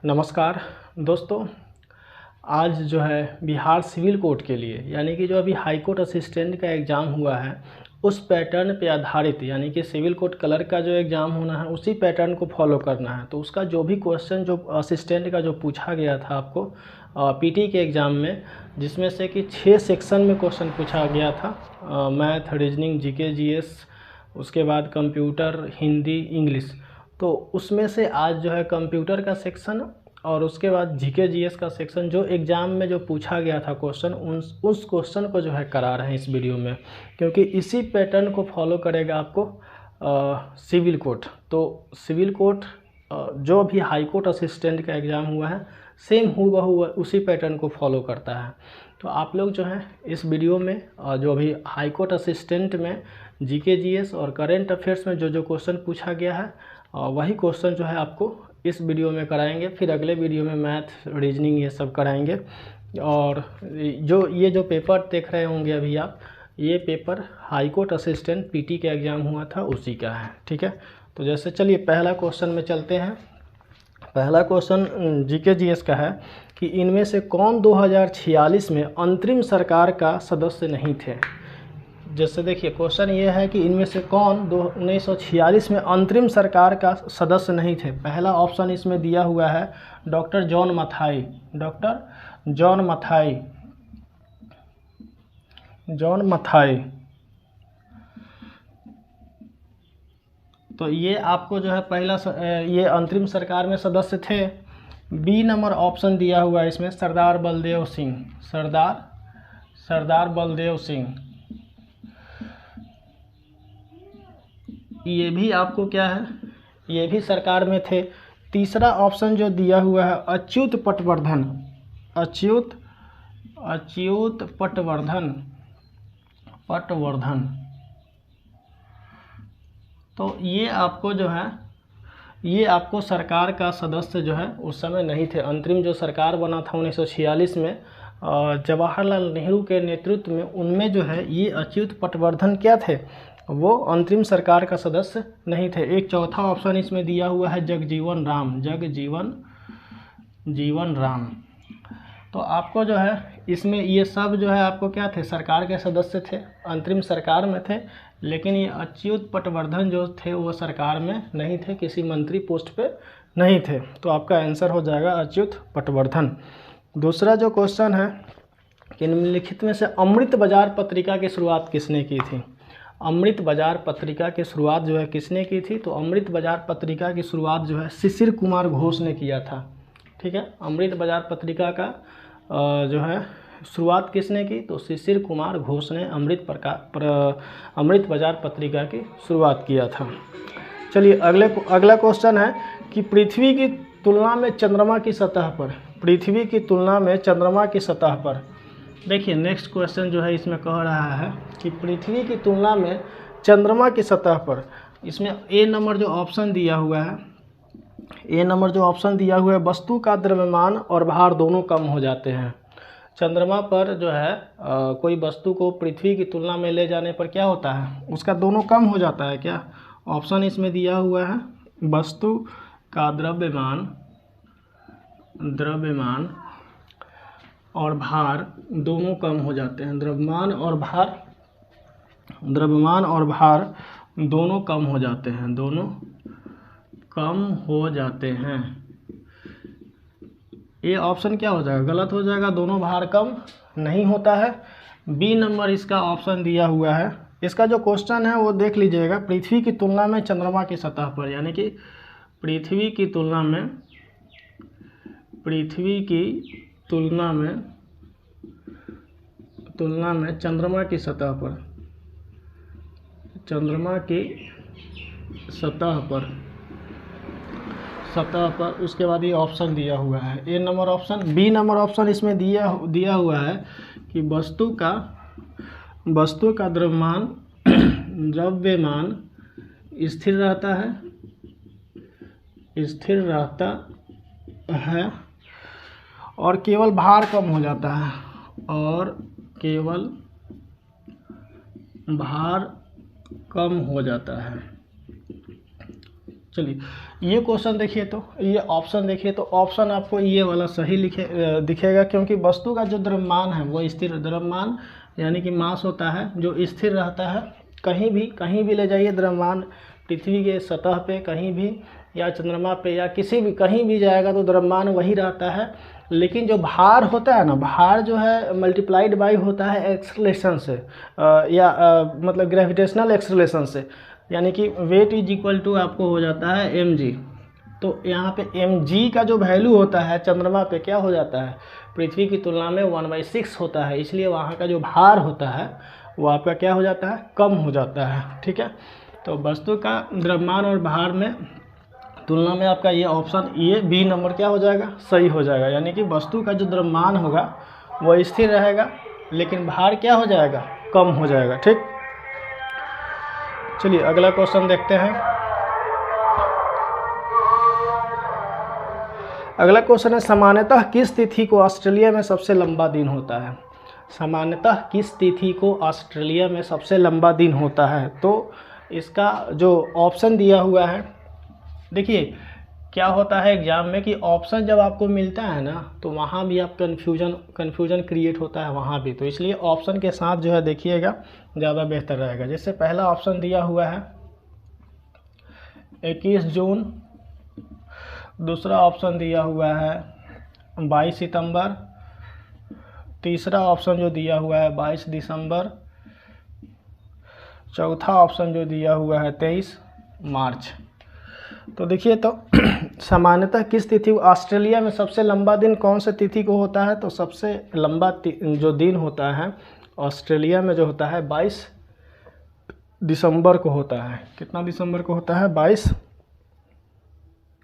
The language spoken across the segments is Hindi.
नमस्कार दोस्तों। आज जो है बिहार सिविल कोर्ट के लिए यानी कि जो अभी हाई कोर्ट असिस्टेंट का एग्ज़ाम हुआ है उस पैटर्न पे आधारित यानी कि सिविल कोर्ट क्लर्क का जो एग्ज़ाम होना है उसी पैटर्न को फॉलो करना है। तो उसका जो भी क्वेश्चन जो असिस्टेंट का जो पूछा गया था आपको पीटी के एग्ज़ाम में, जिसमें से कि 6 सेक्शन में क्वेश्चन पूछा गया था, मैथ, रीजनिंग, जीके, जीएस, उसके बाद कंप्यूटर, हिंदी, इंग्लिश। तो उसमें से आज जो है कंप्यूटर का सेक्शन और उसके बाद जीके जीएस का सेक्शन जो एग्ज़ाम में जो पूछा गया था क्वेश्चन, उस क्वेश्चन को जो है करा रहे हैं इस वीडियो में, क्योंकि इसी पैटर्न को फॉलो करेगा आपको सिविल कोर्ट। तो सिविल कोर्ट जो भी हाई कोर्ट असिस्टेंट का एग्ज़ाम हुआ है सेम हूबहू उसी पैटर्न को फॉलो करता है। तो आप लोग जो है इस वीडियो में जो अभी हाई कोर्ट असिस्टेंट में जीके जीएस और करेंट अफेयर्स में जो क्वेश्चन पूछा गया है वही क्वेश्चन जो है आपको इस वीडियो में कराएंगे। फिर अगले वीडियो में मैथ, रीजनिंग ये सब कराएंगे। और ये जो पेपर देख रहे होंगे अभी आप, ये paper high court assistant PT का एग्ज़ाम हुआ था उसी का है। ठीक है, तो जैसे चलिए पहला क्वेश्चन में चलते हैं। पहला क्वेश्चन जीके जीएस का है कि इनमें से कौन 2046 में अंतरिम सरकार का सदस्य नहीं थे। जैसे देखिए क्वेश्चन ये है कि इनमें से कौन 1946 में अंतरिम सरकार का सदस्य नहीं थे। पहला ऑप्शन इसमें दिया हुआ है doctor John Mathai. Doctor John Mathai, John Mathai. तो ये आपको जो है पहला ये अंतरिम सरकार में सदस्य थे। बी नंबर ऑप्शन दिया हुआ है इसमें सरदार बलदेव सिंह। सरदार बलदेव सिंह, ये भी आपको क्या है, ये भी सरकार में थे। तीसरा ऑप्शन जो दिया हुआ है अच्युत पटवर्धन। अच्युत पटवर्धन। तो ये आपको जो है, ये आपको सरकार का सदस्य जो है उस समय नहीं थे। अंतरिम जो सरकार बना था 1946 में जवाहरलाल नेहरू के नेतृत्व में, उनमें जो है ये अच्युत पटवर्धन क्या थे, वो अंतरिम सरकार का सदस्य नहीं थे। एक चौथा ऑप्शन इसमें दिया हुआ है जगजीवन राम। तो आपको जो है इसमें ये सब जो है आपको क्या थे, सरकार के सदस्य थे, अंतरिम सरकार में थे। लेकिन ये अच्युत पटवर्धन जो थे वो सरकार में नहीं थे, किसी मंत्री पोस्ट पे नहीं थे। तो आपका आंसर हो जाएगा अच्युत पटवर्धन। दूसरा जो क्वेश्चन है कि निम्नलिखित में से अमृत बाजार पत्रिका की शुरुआत किसने की थी। अमृत बाजार पत्रिका की शुरुआत जो है किसने की थी, तो अमृत बाजार पत्रिका की शुरुआत जो है शिशिर कुमार घोष ने किया था। ठीक है, अमृत बाजार पत्रिका का जो है शुरुआत किसने की, तो शिशिर कुमार घोष ने अमृत बाजार पत्रिका की शुरुआत किया था। चलिए अगला क्वेश्चन है कि पृथ्वी की तुलना में चंद्रमा की सतह पर, पृथ्वी की तुलना में चंद्रमा की सतह पर, देखिए नेक्स्ट क्वेश्चन जो है इसमें कह रहा है कि पृथ्वी की तुलना में चंद्रमा की सतह पर, इसमें ए नंबर जो ऑप्शन दिया हुआ है, ए नंबर जो ऑप्शन दिया हुआ है वस्तु का द्रव्यमान और भार दोनों कम हो जाते हैं। चंद्रमा पर जो है कोई वस्तु को पृथ्वी की तुलना में ले जाने पर क्या होता है, उसका दोनों कम हो जाता है क्या। ऑप्शन इसमें दिया हुआ है वस्तु का द्रव्यमान और भार दोनों कम हो जाते हैं। द्रव्यमान और भार दोनों कम हो जाते हैं, दोनों कम हो जाते हैं। ये ऑप्शन क्या हो जाएगा, गलत हो जाएगा, दोनों भार कम नहीं होता है। बी नंबर इसका ऑप्शन दिया हुआ है। इसका जो क्वेश्चन है वो देख लीजिएगा, पृथ्वी की तुलना में चंद्रमा की सतह पर, यानी कि पृथ्वी की तुलना में चंद्रमा की सतह पर उसके बाद ये ऑप्शन दिया हुआ है A number option. B number option इसमें दिया हुआ है कि वस्तु का द्रव्यमान स्थिर रहता है और केवल भार कम हो जाता है, और केवल भार कम हो जाता है। चलिए ये क्वेश्चन देखिए, तो ये ऑप्शन देखिए, तो ऑप्शन आपको ये वाला सही दिखेगा, क्योंकि वस्तु का जो द्रव्यमान है वो स्थिर द्रव्यमान यानी कि मास होता है जो स्थिर रहता है। कहीं भी ले जाइए द्रव्यमान, पृथ्वी के सतह पे कहीं भी या चंद्रमा पे या किसी भी कहीं भी जाएगा तो द्रव्यमान वही रहता है। लेकिन जो भार होता है ना, भार जो है मल्टीप्लाइड बाई होता है एक्सेलरेशन से मतलब ग्रेविटेशनल एक्सेलरेशन से, यानी कि वेट इज इक्वल टू आपको हो जाता है mg। तो यहाँ पे mg का जो वैल्यू होता है चंद्रमा पे क्या हो जाता है, पृथ्वी की तुलना में 1/6 होता है, इसलिए वहाँ का जो भार होता है वो आपका क्या हो जाता है, कम हो जाता है। ठीक है, तो वस्तु का द्रव्यमान और भार में तुलना में आपका ये ऑप्शन ये बी नंबर क्या हो जाएगा, सही हो जाएगा। यानी कि वस्तु का जो द्रव्यमान होगा वो स्थिर रहेगा लेकिन भार क्या हो जाएगा, कम हो जाएगा। ठीक, चलिए अगला क्वेश्चन देखते हैं। अगला क्वेश्चन है, सामान्यतः किस तिथि को ऑस्ट्रेलिया में सबसे लंबा दिन होता है। सामान्यतः किस तिथि को ऑस्ट्रेलिया में सबसे लंबा दिन होता है। तो इसका जो ऑप्शन दिया हुआ है, देखिए क्या होता है एग्जाम में कि ऑप्शन जब आपको मिलता है ना तो वहाँ भी आप कन्फ्यूजन क्रिएट होता है वहाँ भी, तो इसलिए ऑप्शन के साथ जो है देखिएगा ज़्यादा बेहतर रहेगा। जैसे पहला ऑप्शन दिया हुआ है 21 जून, दूसरा ऑप्शन दिया हुआ है 22 सितंबर, तीसरा ऑप्शन जो दिया हुआ है 22 दिसंबर, चौथा ऑप्शन जो दिया हुआ है 23 मार्च। तो देखिए, तो सामान्यतः किस तिथि ऑस्ट्रेलिया में सबसे लंबा दिन कौन से तिथि को होता है, तो सबसे लंबा जो दिन होता है ऑस्ट्रेलिया में जो होता है 22 दिसंबर को होता है। कितना दिसंबर को होता है, 22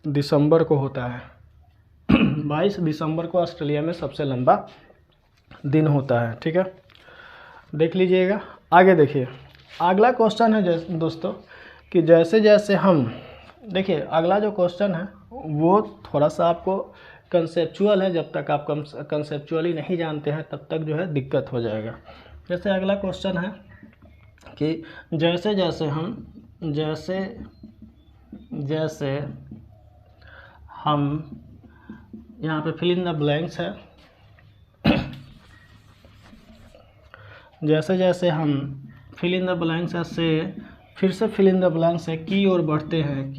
दिसंबर को होता है। 22 दिसंबर को ऑस्ट्रेलिया में सबसे लंबा दिन होता है। ठीक है, देख लीजिएगा। आगे देखिए, अगला क्वेश्चन है दोस्तों कि जैसे जैसे हम देखिए, अगला जो क्वेश्चन है वो थोड़ा सा आपको कंसेप्चुअल है, जब तक आप कंसेप्चुअली नहीं जानते हैं तब तक जो है दिक्कत हो जाएगा। जैसे अगला क्वेश्चन है कि जैसे जैसे हम यहाँ पे फिल इन द ब्लैंक्स है, जैसे जैसे हम फिल इन द ब्लैंक्स है से फिर से फिल इन द ब्लैंक्स है की ओर बढ़ते हैं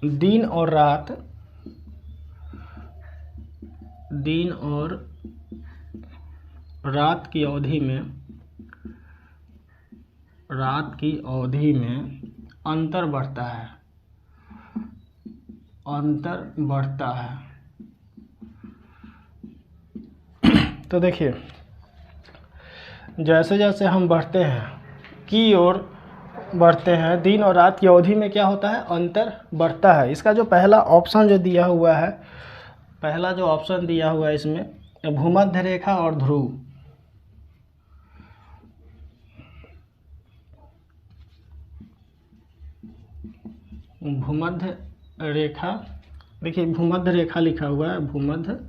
दिन और रात की अवधि में अंतर बढ़ता है। तो देखिए, जैसे जैसे हम बढ़ते हैं की ओर बढ़ते हैं दिन और रात की अवधि में क्या होता है, अंतर बढ़ता है। इसका जो पहला ऑप्शन जो दिया हुआ है, पहला जो ऑप्शन दिया हुआ है इसमें भूमध्य रेखा और ध्रुव। भूमध्य रेखा, देखिए भूमध्य रेखा लिखा हुआ है, भूमध्य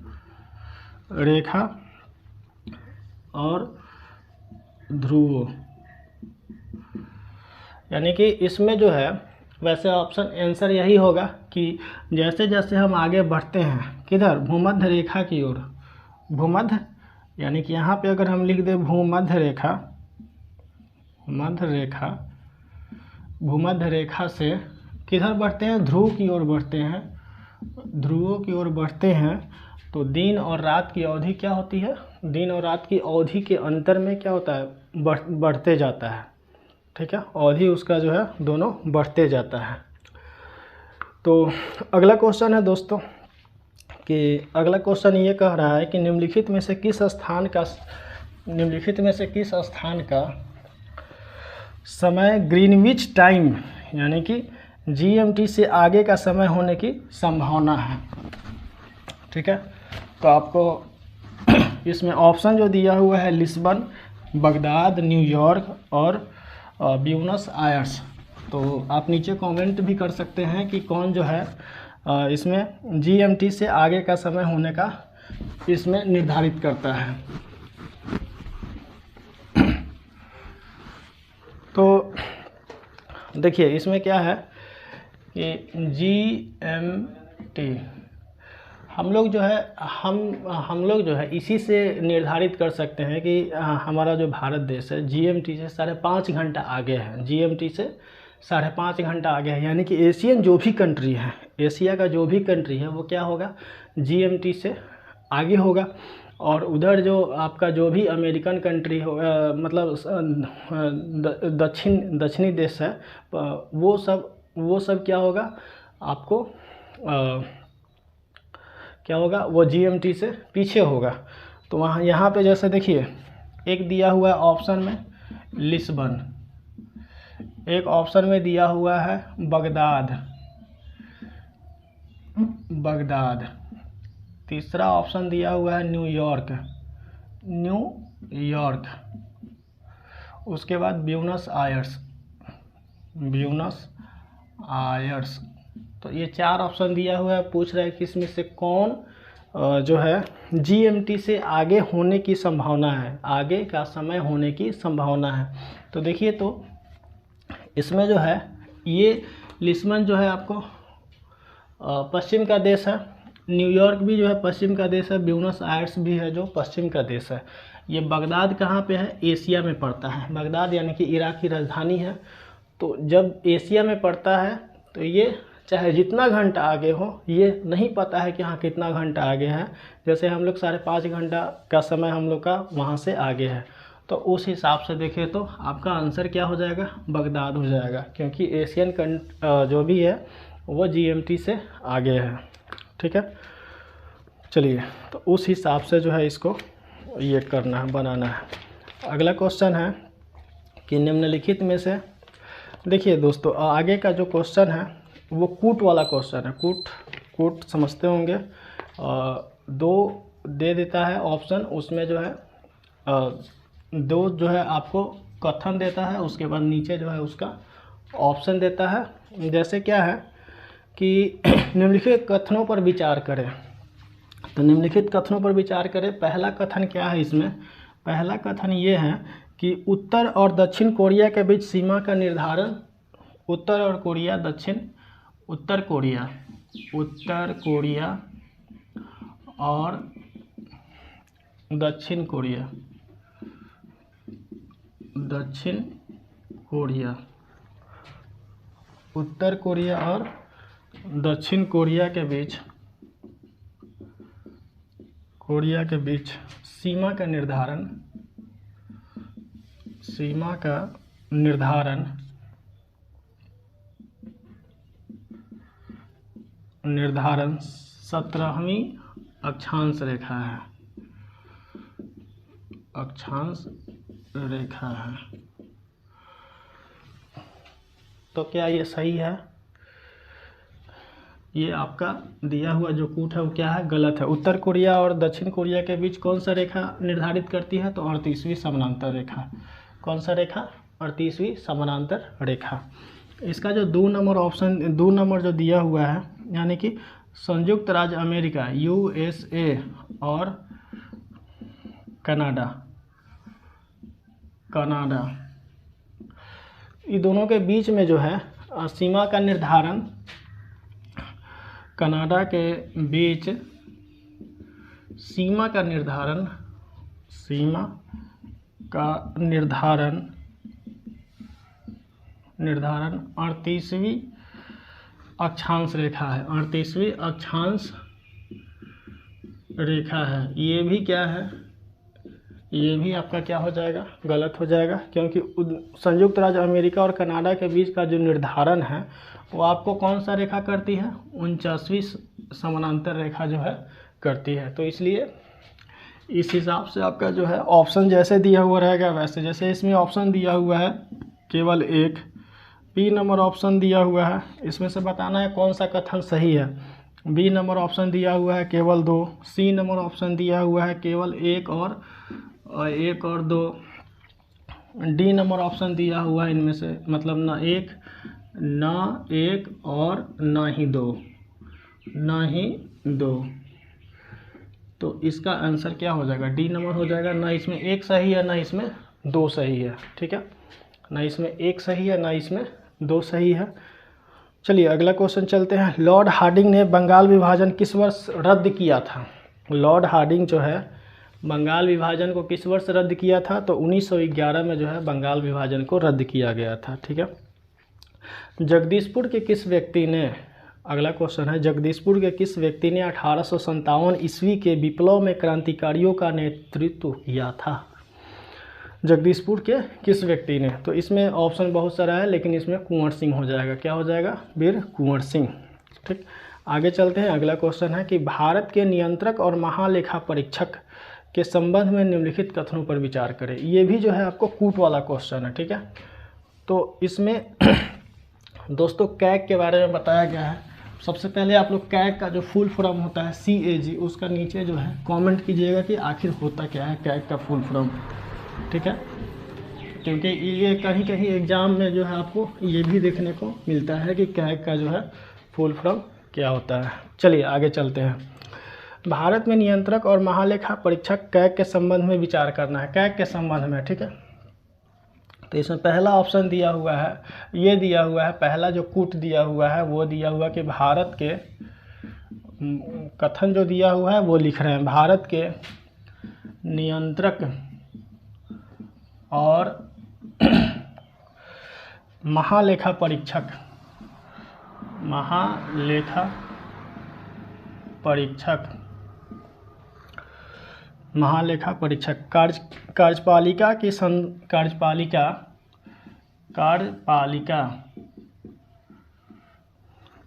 रेखा और ध्रुव, यानी कि इसमें जो है वैसे ऑप्शन आंसर यही होगा कि जैसे जैसे हम आगे बढ़ते हैं किधर, भूमध्य रेखा की ओर। भूमध्य यानी कि यहाँ पे अगर हम लिख दें भूमध्य रेखा से किधर बढ़ते हैं, ध्रुव की ओर बढ़ते हैं, ध्रुवों की ओर बढ़ते हैं, तो दिन और रात की अवधि क्या होती है, दिन और रात की अवधि के अंतर में क्या होता है, बढ़ते जाता है। ठीक है, अवधि उसका जो है दोनों बढ़ते जाता है। तो अगला क्वेश्चन है दोस्तों कि अगला क्वेश्चन ये कह रहा है कि निम्नलिखित में से किस स्थान का समय ग्रीनविच टाइम यानी कि GMT से आगे का समय होने की संभावना है। ठीक है, तो आपको इसमें ऑप्शन जो दिया हुआ है लिस्बन, बगदाद, न्यूयॉर्क और ब्यूनस आयर्स। तो आप नीचे कमेंट भी कर सकते हैं कि कौन जो है इसमें GMT से आगे का समय होने का इसमें निर्धारित करता है। तो देखिए इसमें क्या है कि GMT हम लोग जो है इसी से निर्धारित कर सकते हैं कि हमारा जो भारत देश है GMT से 5.5 घंटा आगे है। GMT से 5.5 घंटा आगे है, यानी कि एशियन जो भी कंट्री है, एशिया का जो भी कंट्री है वो क्या होगा, GMT से आगे होगा। और उधर जो आपका जो भी अमेरिकन कंट्री हो मतलब दक्षिणी देश है, वो सब क्या होगा आपको क्या होगा, वो GMT से पीछे होगा। तो वहाँ यहाँ पे जैसे देखिए एक दिया हुआ है ऑप्शन में लिस्बन, एक ऑप्शन में दिया हुआ है बगदाद, तीसरा ऑप्शन दिया हुआ है न्यूयॉर्क, उसके बाद ब्यूनस आयर्स। तो ये 4 ऑप्शन दिया हुआ है। पूछ रहा है कि इसमें से कौन जो है GMT से आगे होने की संभावना है, आगे का समय होने की संभावना है। तो देखिए तो इसमें जो है ये लिस्बन जो है आपको पश्चिम का देश है, न्यूयॉर्क भी जो है पश्चिम का देश है, ब्यूनस आयर्स भी है जो पश्चिम का देश है। ये बगदाद कहाँ पे है, एशिया में पड़ता है। बगदाद यानी कि इराक की राजधानी है। तो जब एशिया में पड़ता है तो ये चाहे जितना घंटा आगे हो, ये नहीं पता है कि हाँ कितना घंटा आगे है। जैसे हम लोग 5.5 घंटा का समय हम लोग का वहाँ से आगे है, तो उस हिसाब से देखें तो आपका आंसर क्या हो जाएगा, बगदाद हो जाएगा, क्योंकि एशियन जो भी है वो GMT से आगे है। ठीक है, चलिए तो उस हिसाब से जो है इसको ये करना है, बनाना है। अगला क्वेश्चन है कि निम्नलिखित में से, देखिए दोस्तों आगे का जो क्वेश्चन है वो कूट वाला क्वेश्चन है। कूट समझते होंगे, 2 दे देता है ऑप्शन, उसमें जो है 2 जो है आपको कथन देता है, उसके बाद नीचे जो है उसका ऑप्शन देता है। जैसे क्या है कि निम्नलिखित कथनों पर विचार करें, तो निम्नलिखित कथनों पर विचार करें। पहला कथन क्या है इसमें, पहला कथन ये है कि उत्तर और दक्षिण कोरिया के बीच सीमा का निर्धारण, उत्तर कोरिया और दक्षिण कोरिया, उत्तर कोरिया और दक्षिण कोरिया के बीच सीमा का निर्धारण 17वीं अक्षांश रेखा है। तो क्या ये सही है? ये आपका दिया हुआ जो कूट है वो क्या है, गलत है। उत्तर कोरिया और दक्षिण कोरिया के बीच कौन सा रेखा निर्धारित करती है, तो 38वीं समानांतर रेखा। कौन सा रेखा, 38वीं समानांतर रेखा। इसका जो 2 नंबर ऑप्शन, 2 नंबर जो दिया हुआ है, यानी कि संयुक्त राज्य अमेरिका USA और कनाडा, ये दोनों के बीच में जो है सीमा का निर्धारण, कनाडा के बीच सीमा का निर्धारण 38वीं अक्षांश रेखा है, 38वीं अक्षांश रेखा है। ये भी क्या है, ये भी आपका क्या हो जाएगा, गलत हो जाएगा, क्योंकि संयुक्त राज्य अमेरिका और कनाडा के बीच का जो निर्धारण है वो आपको कौन सा रेखा करती है, 49वीं समानांतर रेखा जो है करती है। तो इसलिए इस हिसाब से आपका जो है ऑप्शन जैसे दिया हुआ रहेगा वैसे, जैसे इसमें ऑप्शन दिया हुआ है केवल एक, बी नंबर ऑप्शन दिया हुआ है, इसमें से बताना है कौन सा कथन सही है। बी नंबर ऑप्शन दिया हुआ है केवल 2, सी नंबर ऑप्शन दिया हुआ है केवल 1 और 2, डी नंबर ऑप्शन दिया हुआ है इनमें से मतलब ना एक और ना ही दो। तो इसका आंसर क्या हो जाएगा, डी नंबर हो जाएगा। ना इसमें 1 सही है ना इसमें 2 सही है। ठीक है, ना इसमें एक सही है ना इसमें दो सही है। चलिए अगला क्वेश्चन चलते हैं। लॉर्ड हार्डिंग ने बंगाल विभाजन किस वर्ष रद्द किया था? लॉर्ड हार्डिंग जो है बंगाल विभाजन को किस वर्ष रद्द किया था? तो 1911 में जो है बंगाल विभाजन को रद्द किया गया था। ठीक है। जगदीशपुर के किस व्यक्ति ने, अगला क्वेश्चन है, जगदीशपुर के किस व्यक्ति ने 1857 ईस्वी के विप्लव में क्रांतिकारियों का नेतृत्व किया था? जगदीशपुर के किस व्यक्ति ने? तो इसमें ऑप्शन बहुत सारा है लेकिन इसमें कुंवर सिंह हो जाएगा। क्या हो जाएगा? वीर कुंवर सिंह। ठीक, आगे चलते हैं। अगला क्वेश्चन है कि भारत के नियंत्रक और महालेखा परीक्षक के संबंध में निम्नलिखित कथनों पर विचार करें। ये भी जो है आपको कूट वाला क्वेश्चन है। ठीक है, तो इसमें दोस्तों कैग के बारे में बताया गया है। सबसे पहले आप लोग कैग का जो फुल फॉर्म होता है CAG, उसका नीचे जो है कमेंट कीजिएगा कि आखिर होता क्या है कैग का फुल फॉर्म। ठीक है, क्योंकि ये कहीं कहीं एग्ज़ाम में जो है आपको ये भी देखने को मिलता है कि कैग का जो है फुल फॉर्म क्या होता है। चलिए आगे चलते हैं। भारत में नियंत्रक और महालेखा परीक्षक कैग के संबंध में विचार करना है, कैग के संबंध में। ठीक है, तो इसमें पहला ऑप्शन दिया हुआ है, ये दिया हुआ है, पहला जो कूट दिया हुआ है वो दिया हुआ कि भारत के कथन जो दिया हुआ है वो लिख रहे हैं, भारत के नियंत्रक और महालेखा परीक्षक, महालेखा परीक्षक, महालेखा परीक्षक कार्यपालिका की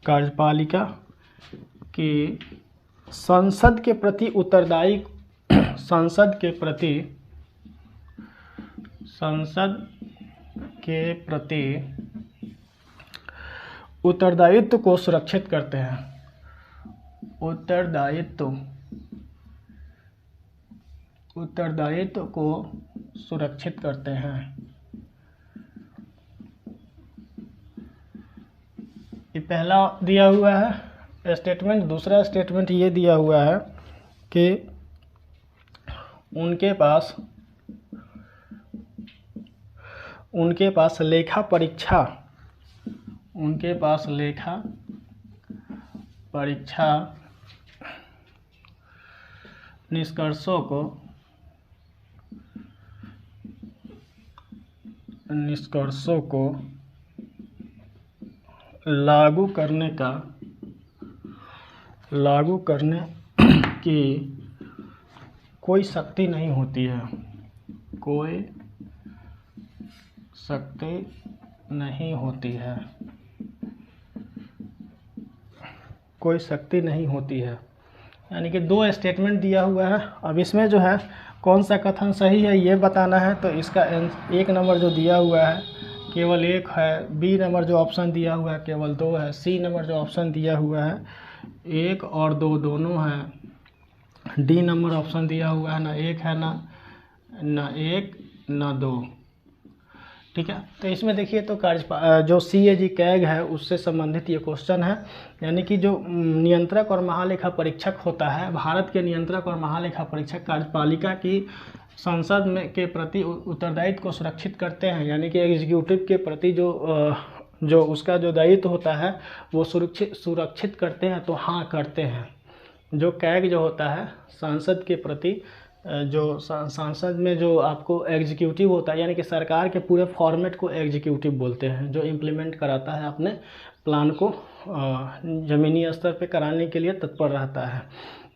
कार्यपालिका की संसद के प्रति उत्तरदायी, संसद के प्रति उत्तरदायित्व को सुरक्षित करते हैं, उत्तरदायित्व को सुरक्षित करते हैं। ये पहला दिया हुआ है स्टेटमेंट। दूसरा स्टेटमेंट ये दिया हुआ है कि उनके पास लेखा परीक्षा निष्कर्षों को लागू करने की कोई शक्ति नहीं होती है, कोई शक्ति नहीं होती है, कोई शक्ति नहीं होती है। यानी कि दो स्टेटमेंट दिया हुआ है। अब इसमें जो है कौन सा कथन सही है ये बताना है। तो इसका एक नंबर जो दिया हुआ है केवल एक है, बी नंबर जो ऑप्शन दिया हुआ है केवल दो है, सी नंबर जो ऑप्शन दिया हुआ है एक और दो दोनों है, डी नंबर ऑप्शन दिया हुआ है ना एक है ना एक ना दो। ठीक है, तो इसमें देखिए तो जो CAG कैग है उससे संबंधित ये क्वेश्चन है। यानी कि जो नियंत्रक और महालेखा परीक्षक होता है, भारत के नियंत्रक और महालेखा परीक्षक कार्यपालिका की संसद में के प्रति उत्तरदायित्व को सुरक्षित करते हैं। यानी कि एग्जीक्यूटिव के प्रति जो उसका जो दायित्व होता है वो सुरक्षित करते हैं, तो हाँ करते हैं। जो कैग जो होता है संसद के प्रति, जो संसद में जो आपको एग्जीक्यूटिव होता है, यानी कि सरकार के पूरे फॉर्मेट को एग्जीक्यूटिव बोलते हैं, जो इम्प्लीमेंट कराता है अपने प्लान को ज़मीनी स्तर पे कराने के लिए तत्पर रहता है।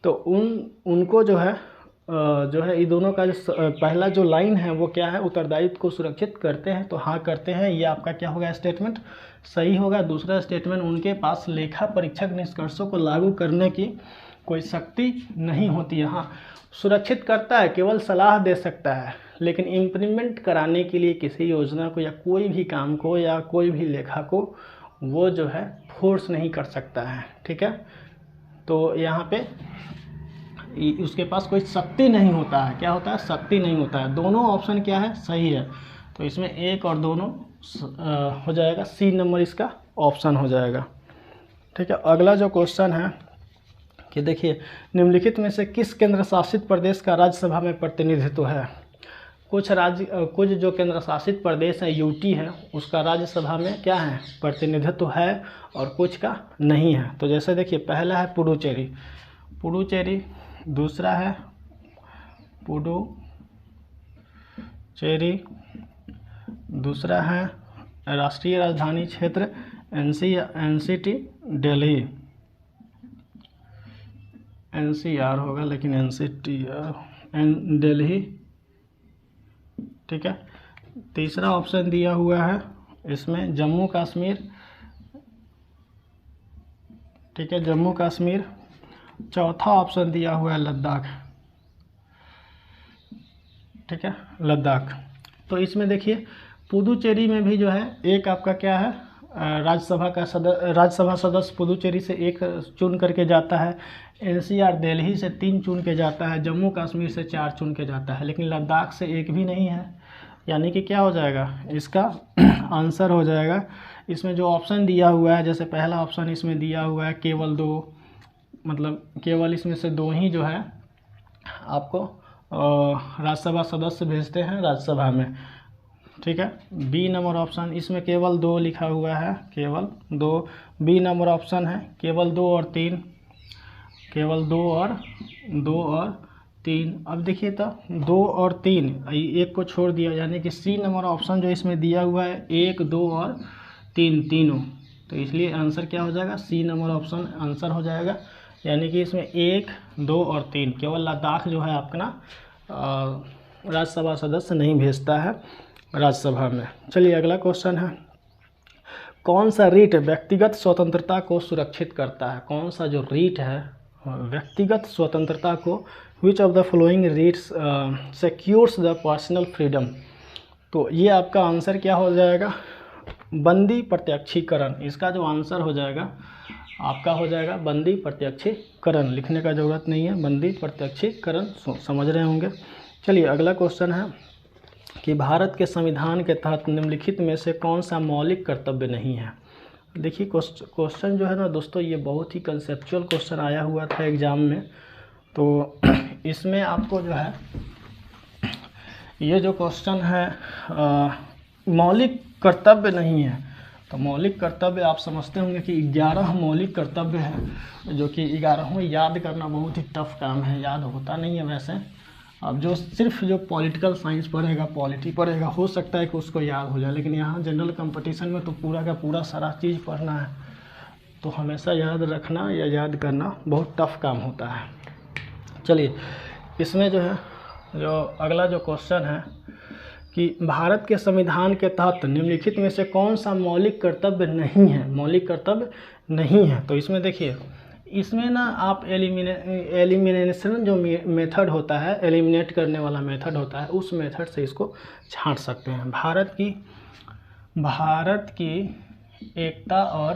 तो उनको जो है ये दोनों का जो पहला जो लाइन है वो क्या है, उत्तरदायित्व को सुरक्षित करते हैं, तो हाँ करते हैं। ये आपका क्या होगा स्टेटमेंट सही होगा। दूसरा स्टेटमेंट उनके पास लेखा परीक्षक निष्कर्षों को लागू करने की कोई शक्ति नहीं होती है। हाँ सुरक्षित करता है, केवल सलाह दे सकता है, लेकिन इम्प्लीमेंट कराने के लिए किसी योजना को या कोई भी काम को या कोई भी लेखा को वो जो है फोर्स नहीं कर सकता है। ठीक है, तो यहाँ पे उसके पास कोई शक्ति नहीं होता है। क्या होता है? शक्ति नहीं होता है। दोनों ऑप्शन क्या है? सही है। तो इसमें एक और दोनों हो जाएगा, सी नंबर इसका ऑप्शन हो जाएगा। ठीक है, अगला जो क्वेश्चन है कि देखिए निम्नलिखित में से किस केंद्र शासित प्रदेश का राज्यसभा में प्रतिनिधित्व है? कुछ जो केंद्र शासित प्रदेश है यूटी है उसका राज्यसभा में क्या है प्रतिनिधित्व है और कुछ का नहीं है। तो जैसे देखिए पहला है पुडुचेरी, दूसरा है पुडुचेरी, दूसरा है राष्ट्रीय राजधानी क्षेत्र एनसीटी दिल्ली, एनसीआर होगा लेकिन एनसीटी दिल्ली, ठीक है। तीसरा ऑप्शन दिया हुआ है इसमें जम्मू कश्मीर, ठीक है, जम्मू कश्मीर। चौथा ऑप्शन दिया हुआ है लद्दाख, ठीक है, लद्दाख। तो इसमें देखिए पुदुचेरी में भी जो है एक आपका क्या है राज्यसभा सदस्य पुदुचेरी से एक चुन करके जाता है, एनसीआर दिल्ली से 3 चुन के जाता है, जम्मू कश्मीर से 4 चुन के जाता है, लेकिन लद्दाख से एक भी नहीं है। यानी कि क्या हो जाएगा इसका आंसर हो जाएगा इसमें जो ऑप्शन दिया हुआ है, जैसे पहला ऑप्शन इसमें दिया हुआ है केवल 2, मतलब केवल इसमें से 2 ही जो है आपको राज्यसभा सदस्य भेजते हैं राज्यसभा में, ठीक है। बी नंबर ऑप्शन इसमें केवल 2 लिखा हुआ है, केवल 2। बी नंबर ऑप्शन है केवल 2 और 3, केवल 2 और 3। अब देखिए तो 2 और 3 एक को छोड़ दिया, यानी कि सी नंबर ऑप्शन जो इसमें दिया हुआ है 1, 2 और 3 तीनों, तो इसलिए आंसर क्या हो जाएगा सी नंबर ऑप्शन आंसर हो जाएगा। यानी कि इसमें 1, 2 और 3 केवल लद्दाख जो है अपना राज्यसभा सदस्य नहीं भेजता है राज्यसभा में। चलिए अगला क्वेश्चन है, कौन सा रीट व्यक्तिगत स्वतंत्रता को सुरक्षित करता है? कौन सा जो रीट है व्यक्तिगत स्वतंत्रता को, which of the following रीट्स secures the personal freedom? तो ये आपका आंसर क्या हो जाएगा बंदी प्रत्यक्षीकरण। इसका जो आंसर हो जाएगा आपका हो जाएगा बंदी प्रत्यक्षीकरण, लिखने का ज़रूरत नहीं है, बंदी प्रत्यक्षीकरण समझ रहे होंगे। चलिए अगला क्वेश्चन है कि भारत के संविधान के तहत निम्नलिखित में से कौन सा मौलिक कर्तव्य नहीं है? देखिए क्वेश्चन जो है ना दोस्तों ये बहुत ही कंसेप्चुअल क्वेश्चन आया हुआ था एग्ज़ाम में, तो इसमें आपको जो है ये जो क्वेश्चन है मौलिक कर्तव्य नहीं है। तो मौलिक कर्तव्य आप समझते होंगे कि 11 मौलिक कर्तव्य है, जो कि 11 याद करना बहुत ही टफ काम है, याद होता नहीं है वैसे। अब जो सिर्फ जो पॉलिटिकल साइंस पढ़ेगा, पॉलिटी पढ़ेगा, हो सकता है कि उसको याद हो जाए, लेकिन यहाँ जनरल कंपटीशन में तो पूरा का पूरा सारा चीज़ पढ़ना है, तो हमेशा याद रखना या याद करना बहुत टफ काम होता है। चलिए इसमें जो है जो अगला जो क्वेश्चन है कि भारत के संविधान के तहत निम्नलिखित में से कौन सा मौलिक कर्तव्य नहीं है? मौलिक कर्तव्य नहीं है। तो इसमें देखिए इसमें ना आप एलिमिनेशन जो मेथड होता है, एलिमिनेट करने वाला मेथड होता है, उस मेथड से इसको छांट सकते हैं। भारत की एकता और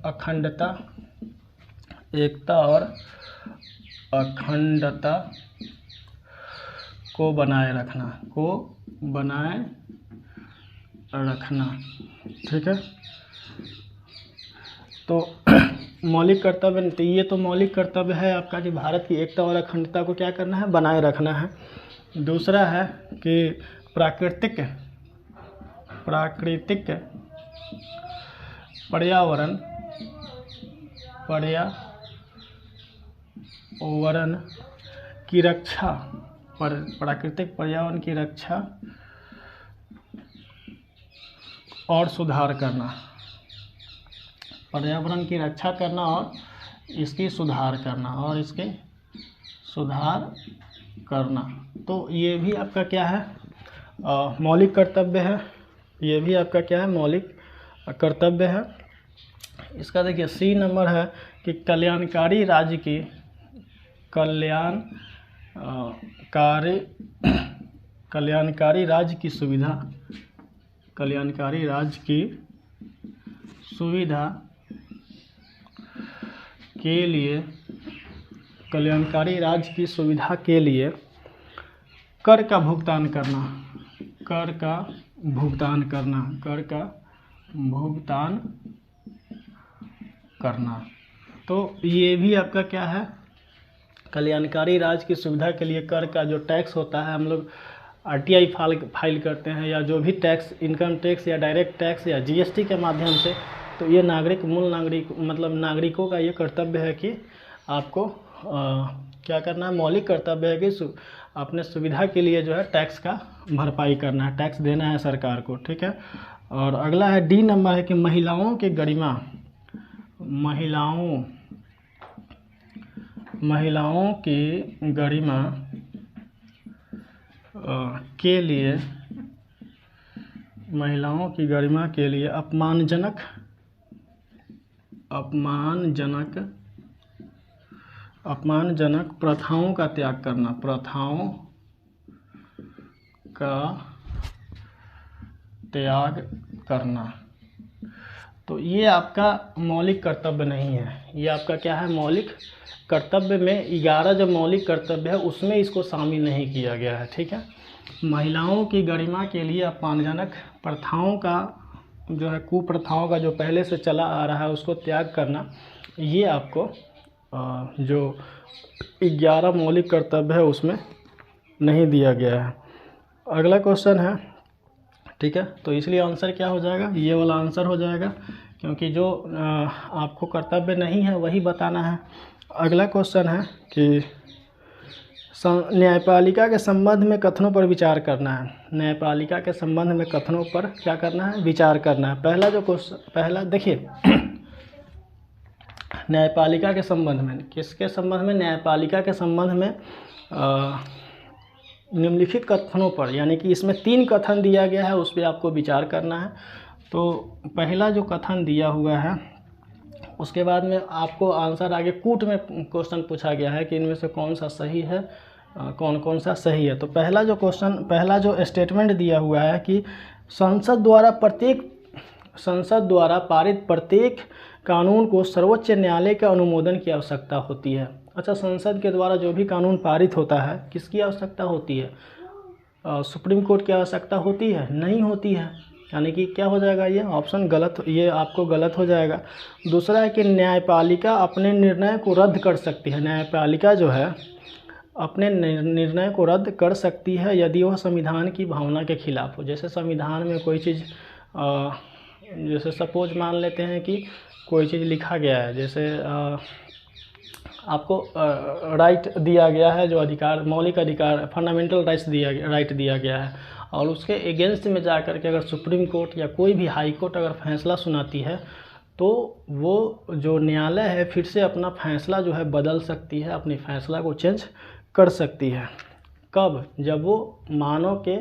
अखंडता को बनाए रखना, ठीक है। तो मौलिक कर्तव्य, तो ये तो मौलिक कर्तव्य है आपका कि भारत की एकता और अखंडता को क्या करना है, बनाए रखना है। दूसरा है कि प्राकृतिक पर्यावरण की रक्षा, प्राकृतिक पर्यावरण की रक्षा और सुधार करना, पर्यावरण की रक्षा करना और इसकी सुधार करना, तो ये भी आपका क्या है मौलिक कर्तव्य है। ये भी आपका क्या है मौलिक कर्तव्य है। इसका देखिए सी नंबर है कि कल्याणकारी राज्य की सुविधा के लिए कर का भुगतान करना, तो ये भी आपका क्या है कल्याणकारी राज्य की सुविधा के लिए कर का जो टैक्स होता है, हम लोग आरटीआई फाइल करते हैं, या जो भी टैक्स, इनकम टैक्स या डायरेक्ट टैक्स या जीएसटी के माध्यम से, तो ये मूल नागरिक मतलब नागरिकों का ये कर्तव्य है कि आपको क्या करना है, मौलिक कर्तव्य है कि अपने सुविधा के लिए जो है टैक्स का भरपाई करना है, टैक्स देना है सरकार को, ठीक है। और अगला है डी नंबर है कि महिलाओं की गरिमा, महिलाओं की गरिमा के लिए, महिलाओं की गरिमा के लिए अपमानजनक प्रथाओं का त्याग करना, प्रथाओं का त्याग करना। तो ये आपका मौलिक कर्तव्य नहीं है, ये आपका क्या है, मौलिक कर्तव्य में 11 जो मौलिक कर्तव्य है उसमें इसको शामिल नहीं किया गया है, ठीक है। महिलाओं की गरिमा के लिए अपमानजनक प्रथाओं का जो है, कुप्रथाओं का जो पहले से चला आ रहा है उसको त्याग करना, ये आपको जो 11 मौलिक कर्तव्य है उसमें नहीं दिया गया है। अगला क्वेश्चन है, ठीक है, तो इसलिए आंसर क्या हो जाएगा, ये वाला आंसर हो जाएगा, क्योंकि जो आपको कर्तव्य नहीं है वही बताना है। अगला क्वेश्चन है कि न्यायपालिका के संबंध में कथनों पर विचार करना है, न्यायपालिका के संबंध में कथनों पर क्या करना है, विचार करना है। पहला जो क्वेश्चन, पहला देखिए न्यायपालिका के संबंध में, किसके संबंध में, न्यायपालिका के संबंध में निम्नलिखित कथनों पर, यानी कि इसमें 3 कथन दिया गया है, उस पर आपको विचार करना है। तो पहला जो कथन दिया हुआ है, उसके बाद में आपको आंसर आगे कूट में क्वेश्चन पूछा गया है कि इनमें से कौन सा सही है, कौन सा सही है। तो पहला जो क्वेश्चन, पहला जो स्टेटमेंट दिया हुआ है कि संसद द्वारा पारित प्रत्येक कानून को सर्वोच्च न्यायालय के अनुमोदन की आवश्यकता होती है। अच्छा, संसद के द्वारा जो भी कानून पारित होता है किसकी आवश्यकता होती है, सुप्रीम कोर्ट की आवश्यकता होती है, नहीं होती है, यानी कि क्या हो जाएगा, ये ऑप्शन गलत, ये आपको गलत हो जाएगा। दूसरा है कि न्यायपालिका अपने निर्णय को रद्द कर सकती है, न्यायपालिका जो है अपने निर्णय को रद्द कर सकती है यदि वह संविधान की भावना के खिलाफ हो। जैसे संविधान में कोई चीज़, जैसे सपोज मान लेते हैं कि कोई चीज़ लिखा गया है, जैसे आपको राइट दिया गया है, जो अधिकार, मौलिक अधिकार, फंडामेंटल राइट दिया गया है, और उसके अगेंस्ट में जा कर के अगर सुप्रीम कोर्ट या कोई भी हाई कोर्ट अगर फैसला सुनाती है, तो वो जो न्यायालय है फिर से अपना फैसला जो है बदल सकती है, अपनी फैसला को चेंज कर सकती है। कब, जब वो मानव के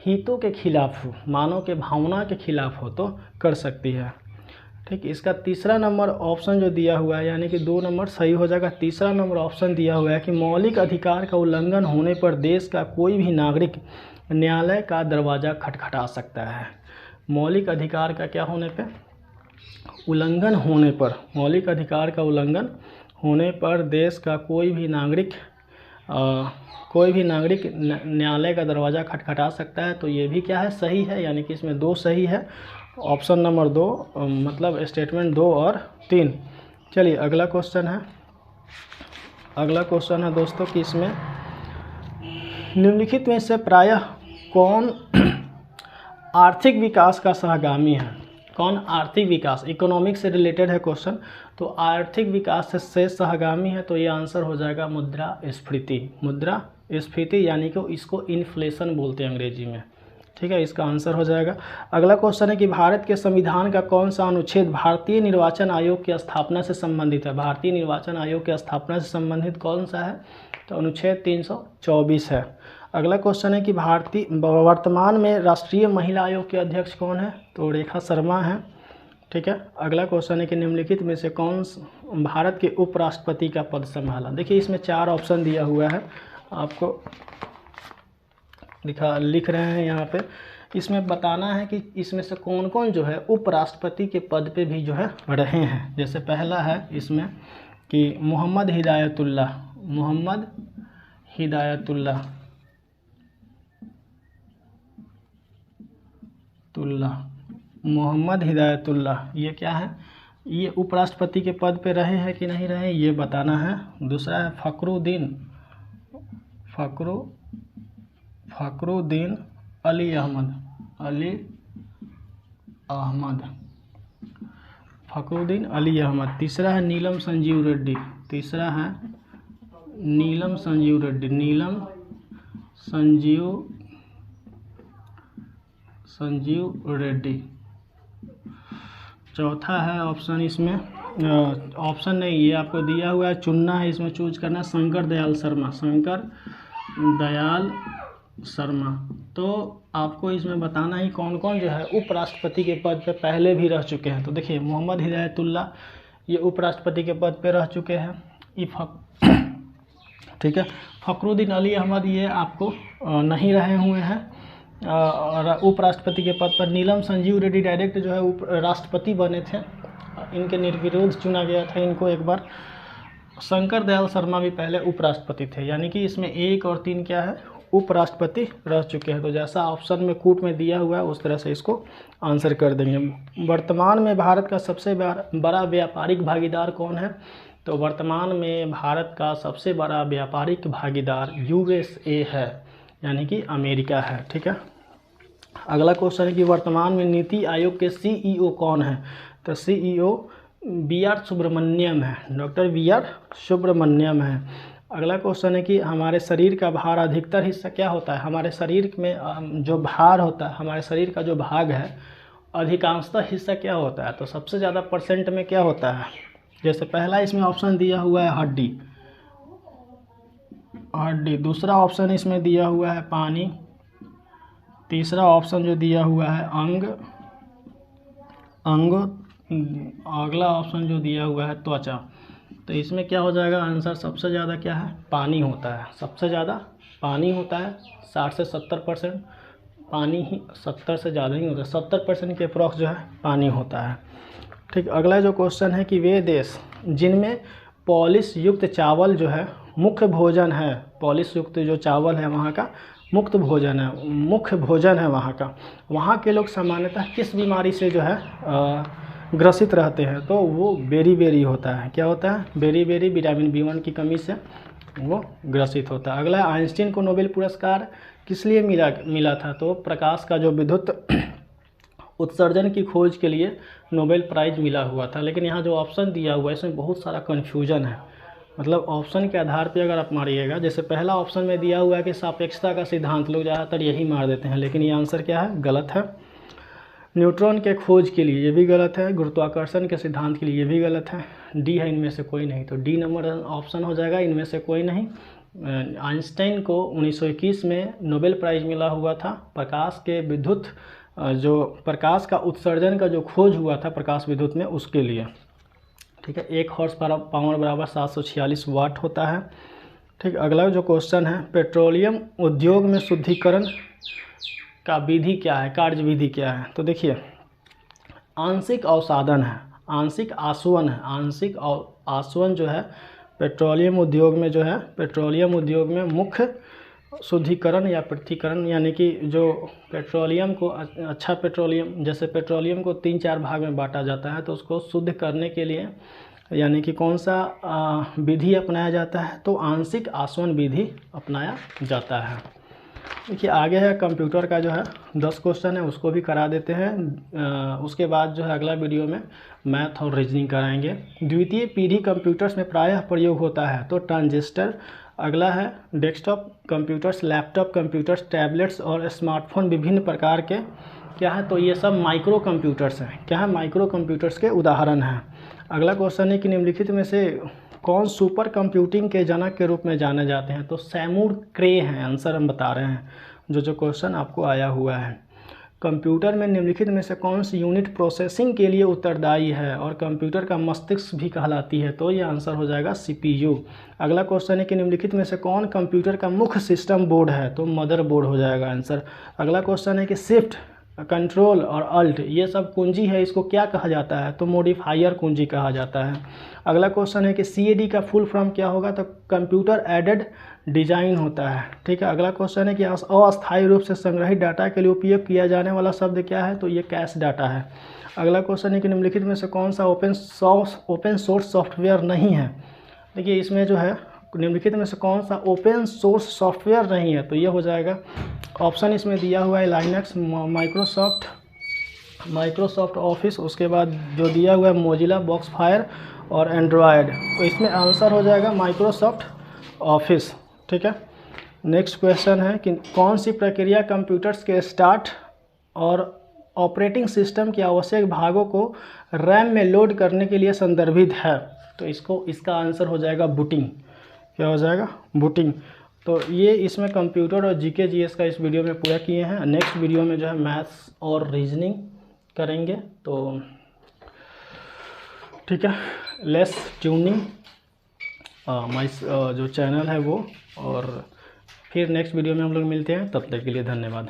हितों के खिलाफ हो, मानव के भावना के खिलाफ हो तो कर सकती है, ठीक। इसका तीसरा नंबर ऑप्शन जो दिया हुआ है, यानी कि 2 नंबर सही हो जाएगा। तीसरा नंबर ऑप्शन दिया हुआ है कि मौलिक अधिकार का उल्लंघन होने पर देश का कोई भी नागरिक न्यायालय का दरवाज़ा खटखटा सकता है। मौलिक अधिकार का क्या होने पे, उल्लंघन होने पर, मौलिक अधिकार का उल्लंघन होने पर देश का कोई भी नागरिक न्यायालय का दरवाज़ा खटखटा सकता है। तो ये भी क्या है, सही है, यानी कि इसमें 2 सही है, ऑप्शन नंबर 2, मतलब स्टेटमेंट 2 और 3। चलिए अगला क्वेश्चन है, अगला क्वेश्चन है दोस्तों कि इसमें निम्नलिखित में से प्रायः कौन आर्थिक विकास का सहगामी है, कौन आर्थिक विकास, इकोनॉमिक से रिलेटेड है क्वेश्चन, तो आर्थिक विकास से सहगामी है, तो ये आंसर हो जाएगा मुद्रास्फीति। मुद्रास्फीति यानी कि इसको इन्फ्लेशन बोलते हैं अंग्रेजी में, ठीक है, इसका आंसर हो जाएगा। अगला क्वेश्चन है कि भारत के संविधान का कौन सा अनुच्छेद भारतीय निर्वाचन आयोग की स्थापना से संबंधित है, भारतीय निर्वाचन आयोग की स्थापना से संबंधित कौन सा है, तो अनुच्छेद 324 है। अगला क्वेश्चन है कि वर्तमान में राष्ट्रीय महिला आयोग के अध्यक्ष कौन है, तो रेखा शर्मा है, ठीक है। अगला क्वेश्चन है कि निम्नलिखित में से कौन भारत के उपराष्ट्रपति का पद संभाला। देखिए इसमें 4 ऑप्शन दिया हुआ है, आपको लिख रहे हैं यहाँ पे, इसमें बताना है कि इसमें से कौन कौन जो है उपराष्ट्रपति के पद पे भी जो है रहे हैं। जैसे पहला है इसमें कि मोहम्मद हिदायतुल्लाह, ये क्या है, ये उपराष्ट्रपति के पद पे रहे हैं कि नहीं रहे ये बताना है। दूसरा है फखरुद्दीन अली अहमद फखरुद्दीन अली अहमद। तीसरा है नीलम संजीव रेड्डी। चौथा है ऑप्शन, इसमें ऑप्शन नहीं, ये आपको दिया हुआ है, चुनना है, इसमें चूज करना है शंकर दयाल शर्मा। तो आपको इसमें बताना ही कौन कौन जो है उपराष्ट्रपति के पद पे पहले भी रह चुके हैं। तो देखिए मोहम्मद हिदायतुल्लाह ये उपराष्ट्रपति के पद पे रह चुके हैं। ठीक है, फखरुद्दीन अली अहमद ये आपको नहीं रहे हुए हैं और उपराष्ट्रपति के पद पर। नीलम संजीव रेड्डी डायरेक्ट जो है राष्ट्रपति बने थे, इनके निर्विरोध चुना गया था इनको एक बार। शंकर दयाल शर्मा भी पहले उपराष्ट्रपति थे, यानी कि इसमें 1 और 3 क्या है उपराष्ट्रपति रह चुके हैं। तो जैसा ऑप्शन में कूट में दिया हुआ है उस तरह से इसको आंसर कर देंगे। वर्तमान में भारत का सबसे बड़ा व्यापारिक भागीदार कौन है? तो वर्तमान में भारत का सबसे बड़ा व्यापारिक भागीदार USA है, यानी कि अमेरिका है। ठीक है, अगला क्वेश्चन है कि वर्तमान में नीति आयोग के CEO कौन है? तो CEO BR सुब्रमण्यम है, डॉक्टर BR सुब्रमण्यम है। अगला क्वेश्चन है कि हमारे शरीर का भार अधिकतर हिस्सा क्या होता है? हमारे शरीर में जो भार होता है, हमारे शरीर का जो भाग है अधिकांशतः हिस्सा क्या होता है? तो सबसे ज़्यादा परसेंट में क्या होता है? जैसे पहला इसमें ऑप्शन दिया हुआ है हड्डी। दूसरा ऑप्शन इसमें दिया हुआ है पानी। तीसरा ऑप्शन जो दिया हुआ है अंग। अगला ऑप्शन जो दिया हुआ है त्वचा। तो इसमें क्या हो जाएगा आंसर? सबसे ज़्यादा क्या है? पानी होता है। सबसे ज़्यादा पानी होता है, 60 से 70% पानी ही, 70 से ज़्यादा ही होता है, 70% के अप्रॉक्स जो है पानी होता है। ठीक, अगला जो क्वेश्चन है कि वे देश जिनमें पॉलिश युक्त चावल जो है मुख्य भोजन है, पॉलिश युक्त जो चावल है वहाँ का मुख्य भोजन है वहाँ के लोग सामान्यतः किस बीमारी से जो है ग्रसित रहते हैं? तो वो बेरी होता है। क्या होता है? बेरी विटामिन B1 की कमी से वो ग्रसित होता है। अगला, आइंस्टीन को नोबेल पुरस्कार किस लिए मिला था? तो प्रकाश का जो विद्युत उत्सर्जन की खोज के लिए नोबेल प्राइज़ मिला हुआ था। लेकिन यहाँ जो ऑप्शन दिया हुआ है इसमें बहुत सारा कन्फ्यूजन है, मतलब ऑप्शन के आधार पे अगर आप मारिएगा, जैसे पहला ऑप्शन में दिया हुआ है कि सापेक्षता का सिद्धांत, लोग ज़्यादातर यही मार देते हैं, लेकिन ये आंसर क्या है? गलत है। न्यूट्रॉन के खोज के लिए ये भी गलत है, गुरुत्वाकर्षण के सिद्धांत के लिए ये भी गलत है। डी है इनमें से कोई नहीं, तो डी नंबर ऑप्शन हो जाएगा इनमें से कोई नहीं। आइंस्टाइन को 1921 में नोबेल प्राइज़ मिला हुआ था प्रकाश के विद्युत जो प्रकाश का उत्सर्जन का जो खोज हुआ था प्रकाश विद्युत में, उसके लिए। ठीक है, 1 हॉर्स पावर बराबर 746 वाट होता है। ठीक, अगला जो क्वेश्चन है, पेट्रोलियम उद्योग में शुद्धिकरण का विधि क्या है, कार्य विधि क्या है? तो देखिए आंशिक अवसादन है, आंशिक आसवन है। आंशिक आसवन जो है पेट्रोलियम उद्योग में जो है, पेट्रोलियम उद्योग में मुख्य शुद्धिकरण या पृथक्करण, यानी कि जो पेट्रोलियम को अच्छा पेट्रोलियम, जैसे पेट्रोलियम को 3-4 भाग में बांटा जाता है, तो उसको शुद्ध करने के लिए यानी कि कौन सा विधि अपनाया जाता है? तो आंशिक आसवन विधि अपनाया जाता है। देखिए आगे है कंप्यूटर का जो है 10 क्वेश्चन है, उसको भी करा देते हैं। उसके बाद जो है अगला वीडियो में मैथ और रीजनिंग कराएंगे। द्वितीय पीढ़ी कंप्यूटर्स में प्रायः प्रयोग होता है, तो ट्रांजिस्टर। अगला है desktop computers, laptop computers, tablets और स्मार्टफोन विभिन्न प्रकार के क्या है? तो ये सब माइक्रो कंप्यूटर्स हैं। क्या है? माइक्रो कंप्यूटर्स के उदाहरण हैं। अगला क्वेश्चन है कि निम्नलिखित में से कौन सुपर कंप्यूटिंग के जनक के रूप में जाने जाते हैं? तो सैमुर क्रे हैं, आंसर हम बता रहे हैं जो क्वेश्चन आपको आया हुआ है। कंप्यूटर में निम्नलिखित में से कौन सी यूनिट प्रोसेसिंग के लिए उत्तरदायी है और कंप्यूटर का मस्तिष्क भी कहलाती है? तो ये आंसर हो जाएगा CPU। अगला क्वेश्चन है कि निम्नलिखित में से कौन कंप्यूटर का मुख्य सिस्टम बोर्ड है? तो मदर बोर्ड हो जाएगा आंसर। अगला क्वेश्चन है कि शिफ्ट कंट्रोल और अल्ट ये सब कुंजी है, इसको क्या कहा जाता है? तो मॉडिफायर कुंजी कहा जाता है। अगला क्वेश्चन है कि CAD का फुल फॉर्म क्या होगा? तो कंप्यूटर एडेड डिजाइन होता है। ठीक है। अगला क्वेश्चन है कि अस्थायी रूप से संग्रहित डाटा के लिए उपयोग किया जाने वाला शब्द क्या है? तो ये कैश डाटा है। अगला क्वेश्चन है कि निम्नलिखित में से कौन सा ओपन सोर्स सॉफ्टवेयर नहीं है? देखिए इसमें जो है निम्नलिखित में से कौन सा ओपन सोर्स सॉफ्टवेयर नहीं है? तो ये हो जाएगा ऑप्शन इसमें दिया हुआ है लाइनक्स, माइक्रोसॉफ्ट ऑफिस, उसके बाद जो दिया हुआ है मोजिला बॉक्स फायर और एंड्रॉयड। तो इसमें आंसर हो जाएगा माइक्रोसॉफ्ट ऑफिस। ठीक है। नेक्स्ट क्वेश्चन है कि कौन सी प्रक्रिया कंप्यूटर्स के स्टार्ट और ऑपरेटिंग सिस्टम के आवश्यक भागों को रैम में लोड करने के लिए संदर्भित है? तो इसका आंसर हो जाएगा बूटिंग। क्या हो जाएगा? बूटिंग। तो ये इसमें कंप्यूटर और GK GS का इस वीडियो में पूरा किए हैं। नेक्स्ट वीडियो में जो है मैथ्स और रीजनिंग करेंगे। तो ठीक है, लेस ट्यूनिंग माई जो चैनल है वो, और फिर नेक्स्ट वीडियो में हम लोग मिलते हैं। तब तक के लिए धन्यवाद।